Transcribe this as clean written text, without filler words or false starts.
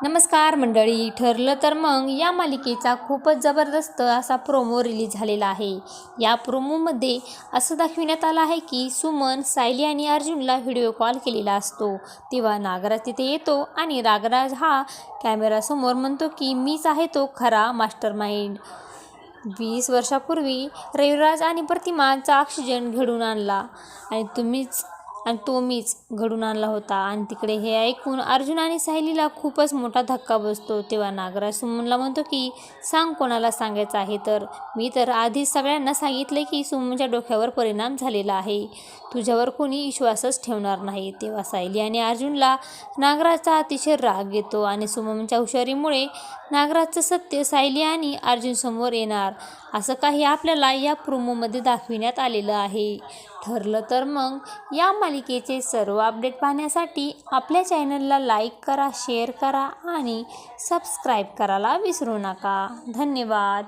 नमस्कार मंडळी. ठरलं तर मग या मालिकेचा खूपच जबरदस्त असा प्रोमो रिलीज झालेला आहे. या प्रोमोमध्ये असं दाखविण्यात आलं आहे की सुमन, सायली आणि अर्जुनला व्हिडिओ कॉल केलेला असतो. तेव्हा नागराज तिथे येतो आणि नागराज हा कॅमेरासमोर म्हणतो की मीच आहे तो खरा मास्टर माइंड. 20 वर्षापूर्वी रविराज आणि प्रतिमाचा ऑक्सिजन घडवून आणला आणि तो मीच घडून आणला होता. आणि तिकडे हे ऐकून अर्जुन आणि सायलीला खूपच मोठा धक्का बसतो. तेव्हा नागराज सुमनला म्हणतो की सांग कोणाला सांगायचं आहे तर. मी तर आधीच सगळ्यांना सांगितले की सुमनच्या डोक्यावर परिणाम झालेला आहे. तुझ्यावर कोणी विश्वासच ठेवणार नाही. तेव्हा सायली आणि अर्जुनला नागराजचा अतिशय राग येतो आणि सुमनच्या हुशारीमुळे नागराजचं सत्य सायली आणि अर्जुन समोर येणार असं काही आपल्याला या प्रोमोमध्ये दाखविण्यात आलेलं आहे. ठरलं तर मग या मालिकेचे सर्व अपडेट पाहण्यासाठी आपल्या चॅनलला लाईक करा, शेअर करा आणि सबस्क्राईब करायला विसरू नका. धन्यवाद.